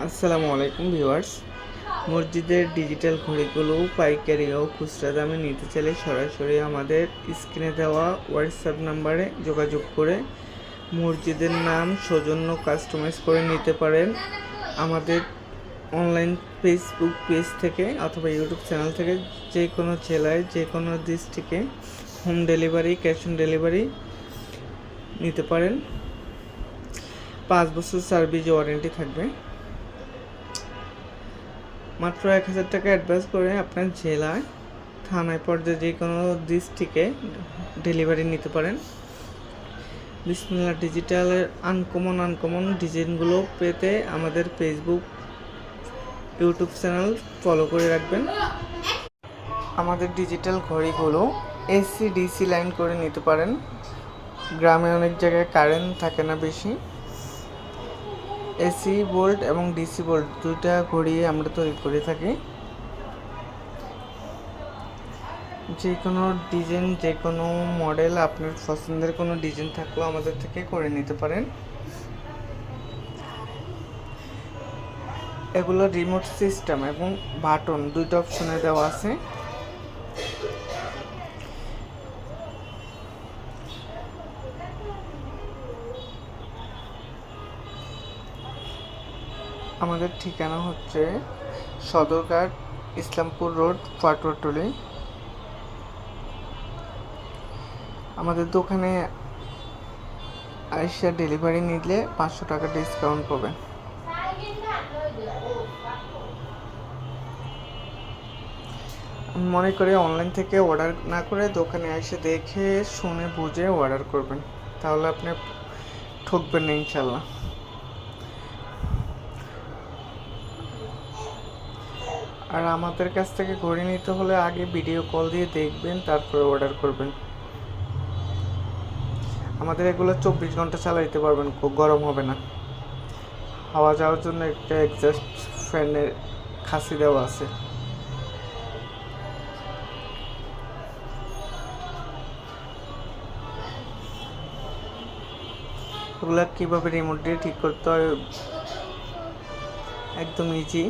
আসসালামু আলাইকুম ভিউয়ার্স। মসজিদের ডিজিটাল ঘড়িগুলো পাইকারি ও খুচরা দামে নিতে চাইলে সরাসরি আমাদের স্ক্রিনে দেওয়া হোয়াটসঅ্যাপ নাম্বারে যোগাযোগ করে মসজিদের নাম সৌজন্য কাস্টমাইজ করে নিতে পারেন। আমাদের অনলাইন ফেসবুক পেজ থেকে অথবা ইউটিউব চ্যানেল থেকে যে কোনো জেলায় যে কোনো ডিস্ট্রিক্টে home delivery, cash on delivery নিতে পারেন। 5 বছর সার্ভিস ওয়ারেন্টি থাকবে। মাত্র 1000 টাকা অ্যাডভান্স করে আপনার জেলায়, থানায় পর্যায়ে যে কোনো ডিস্ট্রিক্টে ডেলিভারি নিতে পারেন। বিসমিল্লাহ ডিজিটালের আনকমন ডিজাইনগুলো পেতে আমাদের ফেসবুক, ইউটিউব চ্যানেল ফলো করে রাখবেন। আমাদের ডিজিটাল ঘড়িগুলো এসি ডিসি লাইন করে নিতে পারেন। গ্রামে অনেক জায়গায় কারেন্ট থাকে না বেশি। এসি বোল্ট এবং ডিসি বোল্ট দুইটা ঘড়ি আমরা তৈরি করে থাকি। যে কোনো ডিজাইন, যে কোনো মডেল, আপনার পছন্দের কোনো ডিজাইন থাকলেও আমাদের থেকে করে নিতে পারেন। এগুলো রিমোট সিস্টেম এবং বাটন দুইটা অপশনে দেওয়া আছে। আমাদের ঠিকানা হচ্ছে সদরঘাট, ইসলামপুর রোড, পাটুয়াটুলি। আমাদের দোকানে আইসা ডেলিভারি নিলে 500 টাকা ডিসকাউন্ট পাবেন। আমি মনে করি অনলাইন থেকে অর্ডার না করে দোকানে এসে দেখে শুনে বুঝে অর্ডার করবেন, তাহলে আপনি ঠকবেন না ইনশাল্লাহ। আর আমাদের কাছ থেকে ঘড়ি নিতে হলে আগে ভিডিও কল দিয়ে দেখবেন, তারপরে অর্ডার করবেন। আমাদের এগুলো 24 ঘন্টা চালাইতে পারবেন, গরম হবে না। হাওয়া যাওয়ার জন্য একটা এক্সস্ট ফ্যানের খাসি দেওয়া আছে। এগুলো কীভাবে রিমোট দিয়ে ঠিক করতে হয় একদম ইজি।